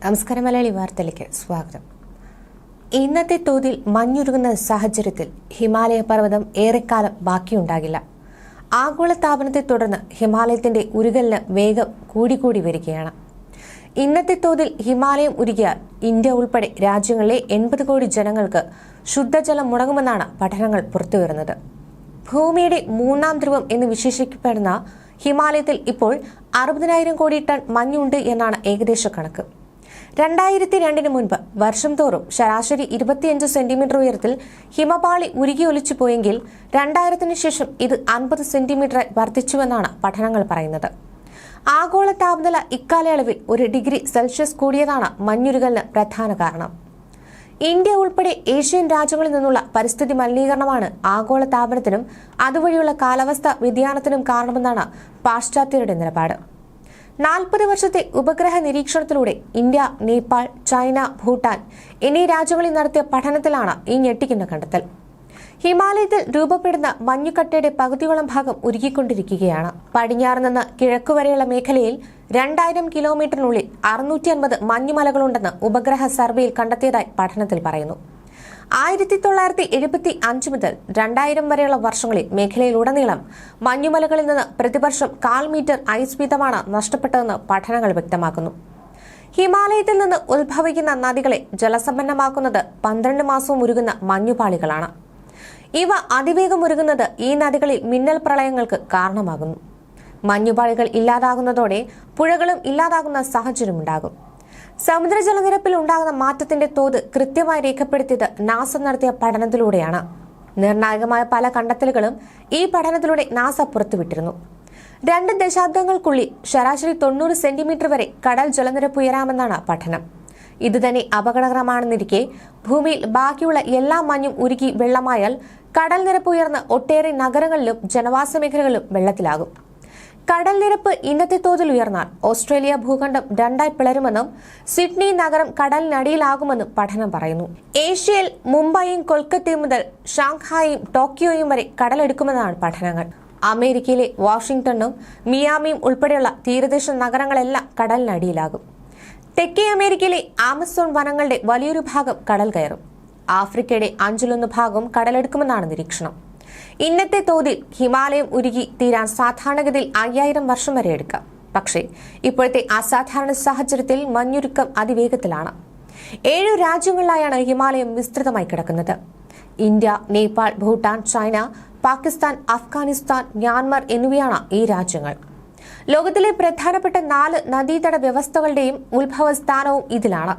നമസ്കാരം. മലയാളി വാർത്തയിലേക്ക് സ്വാഗതം. ഇന്നത്തെ തോതിൽ മഞ്ഞുരുകുന്ന സാഹചര്യത്തിൽ ഹിമാലയ പർവ്വതം ഏറെക്കാലം ബാക്കിയുണ്ടാകില്ല. ആഗോളതാപനത്തെ തുടർന്ന് ഹിമാലയത്തിന്റെ ഉരുകലിന് വേഗം കൂടിക്കൂടി വരികയാണ്. ഇന്നത്തെ തോതിൽ ഹിമാലയം ഉരുകിയാൽ ഇന്ത്യ ഉൾപ്പെടെ രാജ്യങ്ങളിലെ 80 കോടി ജനങ്ങൾക്ക് ശുദ്ധജലം മുടങ്ങുമെന്നാണ് പഠനങ്ങൾ പുറത്തുവരുന്നത്. ഭൂമിയുടെ മൂന്നാം ധ്രുവം എന്ന് വിശേഷിക്കപ്പെടുന്ന ഹിമാലയത്തിൽ ഇപ്പോൾ 60,000 കോടി ടൺ മഞ്ഞുണ്ട് എന്നാണ് ഏകദേശ കണക്ക്. 2002 മുൻപ് വർഷം തോറും ശരാശരി 25 സെന്റിമീറ്റർ ഉയരത്തിൽ ഹിമപാളി ഉരുകിയൊലിച്ചു പോയെങ്കിൽ 2000-ന് ശേഷം ഇത് 50 സെന്റിമീറ്ററായി വർദ്ധിച്ചുവെന്നാണ് പഠനങ്ങൾ പറയുന്നത്. ആഗോള താപനില ഇക്കാലയളവിൽ 1 ഡിഗ്രി സെൽഷ്യസ് കൂടിയതാണ് മഞ്ഞുരുകലിന് പ്രധാന കാരണം. ഇന്ത്യ ഉൾപ്പെടെ ഏഷ്യൻ രാജ്യങ്ങളിൽ നിന്നുള്ള പരിസ്ഥിതി മലിനീകരണമാണ് ആഗോള താപനത്തിനും അതുവഴിയുള്ള കാലാവസ്ഥാ വ്യതിയാനത്തിനും കാരണമെന്നാണ് പാശ്ചാത്യരുടെ നിലപാട്. 40 വർഷത്തെ ഉപഗ്രഹ നിരീക്ഷണത്തിലൂടെ ഇന്ത്യ, നേപ്പാൾ, ചൈന, ഭൂട്ടാൻ എന്നീ രാജ്യങ്ങളിൽ നടത്തിയ പഠനത്തിലാണ് ഈ ഞെട്ടിക്കുന്ന കണ്ടെത്തൽ. ഹിമാലയത്തിൽ രൂപപ്പെടുന്ന മഞ്ഞുകട്ടയുടെ പകുതിയോളം ഭാഗം ഉരുകിക്കൊണ്ടിരിക്കുകയാണ്. പടിഞ്ഞാറ് നിന്ന് കിഴക്കുവരെയുള്ള മേഖലയിൽ 2000 കിലോമീറ്ററിനുള്ളിൽ 650 മഞ്ഞുമലകളുണ്ടെന്ന് ഉപഗ്രഹ സർവേയിൽ കണ്ടെത്തിയതായി പഠനത്തിൽ പറയുന്നു. 1975 മുതൽ 2000 വരെയുള്ള വർഷങ്ങളിൽ മേഖലയിലുടനീളം മഞ്ഞുമലകളിൽ നിന്ന് പ്രതിവർഷം 1/4 മീറ്റർ ഐസ് വീതമാണ് നഷ്ടപ്പെട്ടതെന്ന് പഠനങ്ങൾ വ്യക്തമാക്കുന്നു. ഹിമാലയത്തിൽ നിന്ന് ഉത്ഭവിക്കുന്ന നദികളെ ജലസമ്പന്നമാക്കുന്നത് 12 മാസവും ഉരുകുന്ന മഞ്ഞുപാളികളാണ്. ഇവ അതിവേഗം ഉരുകുന്നത് ഈ നദികളിൽ മിന്നൽ പ്രളയങ്ങൾക്ക് കാരണമാകുന്നു. മഞ്ഞുപാളികൾ ഇല്ലാതാകുന്നതോടെ പുഴകളും ഇല്ലാതാകുന്ന സാഹചര്യമുണ്ടാകും. സമുദ്രജലനിരപ്പിൽ ഉണ്ടാകുന്ന മാറ്റത്തിന്റെ തോത് കൃത്യമായി രേഖപ്പെടുത്തിയത് നാസ നടത്തിയ പഠനത്തിലൂടെയാണ്. നിർണായകമായ പല കണ്ടെത്തലുകളും ഈ പഠനത്തിലൂടെ നാസ പുറത്തുവിട്ടിരുന്നു. 2 ദശാബ്ദങ്ങൾക്കുള്ളിൽ ശരാശരി 90 സെന്റിമീറ്റർ വരെ കടൽ ജലനിരപ്പ് ഉയരാമെന്നാണ് പഠനം. ഇതുതന്നെ അപകടകരമാണെന്നിരിക്കെ ഭൂമിയിൽ ബാക്കിയുള്ള എല്ലാ മഞ്ഞും ഉരുകി വെള്ളമായാൽ കടൽ നിരപ്പ് ഉയർന്ന് ഒട്ടേറെ നഗരങ്ങളിലും ജനവാസ മേഖലകളിലും വെള്ളത്തിലാകും. കടൽ നിരപ്പ് ഇന്നത്തെ തോതിൽ ഉയർന്നാൽ ഓസ്ട്രേലിയ ഭൂഖണ്ഡം 2ആയി പിളരുമെന്നും സിഡ്നി നഗരം കടലിനടിയിലാകുമെന്നും പഠനം പറയുന്നു. ഏഷ്യയിൽ മുംബൈയും കൊൽക്കത്തയും മുതൽ ഷാങ്ഹായും ടോക്കിയോയും വരെ കടലെടുക്കുമെന്നാണ് പഠനങ്ങൾ. അമേരിക്കയിലെ വാഷിംഗ്ടണും മിയാമിയും ഉൾപ്പെടെയുള്ള തീരദേശ നഗരങ്ങളെല്ലാം കടലിനടിയിലാകും. തെക്കേ അമേരിക്കയിലെ ആമസോൺ വനങ്ങളുടെ വലിയൊരു ഭാഗം കടൽ കയറും. ആഫ്രിക്കയുടെ 1/5 ഭാഗവും കടലെടുക്കുമെന്നാണ് നിരീക്ഷണം. ഇന്നത്തെ തോതിൽ ഹിമാലയം ഉരുകി തീരാൻ സാധാരണഗതിയിൽ 5000 വർഷം വരെ എടുക്കാം. പക്ഷേ ഇപ്പോഴത്തെ അസാധാരണ സാഹചര്യത്തിൽ മഞ്ഞുരുക്കം അതിവേഗത്തിലാണ്. 7 രാജ്യങ്ങളിലായാണ് ഹിമാലയം വിസ്തൃതമായി കിടക്കുന്നത്. India, Nepal, Bhutan, China, Pakistan, Afghanistan, Myanmar എന്നിവയാണ് ഈ രാജ്യങ്ങൾ. ലോകത്തിലെ പ്രധാനപ്പെട്ട 4 നദീതട വ്യവസ്ഥകളുടെയും ഉത്ഭവസ്ഥാനവും ഇതിലാണ്.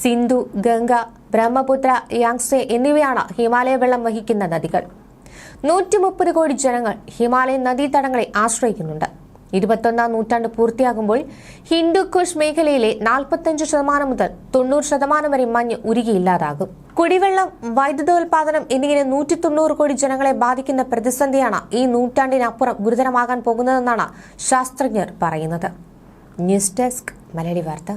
സിന്ധു, ഗംഗ, ബ്രഹ്മപുത്ര, യാങ്സെ എന്നിവയാണ് ഹിമാലയ വെള്ളം വഹിക്കുന്ന നദികൾ. 130 കോടി ജനങ്ങൾ ഹിമാലയൻ നദീതടങ്ങളെ ആശ്രയിക്കുന്നുണ്ട്. 21ാം നൂറ്റാണ്ട് പൂർത്തിയാകുമ്പോൾ ഹിന്ദുക്കുഷ് മേഖലയിലെ 45% മുതൽ 90% വരെ മഞ്ഞ് ഉരുകിയില്ലാതാകും. കുടിവെള്ളം, വൈദ്യുതോൽപാദനം എന്നിങ്ങനെ 190 കോടി ജനങ്ങളെ ബാധിക്കുന്ന പ്രതിസന്ധിയാണ് ഈ നൂറ്റാണ്ടിനപ്പുറം ഗുരുതരമാകാൻ പോകുന്നതെന്നാണ് ശാസ്ത്രജ്ഞർ പറയുന്നത്. ന്യൂസ് ഡെസ്ക്, മലയാളി വാർത്ത.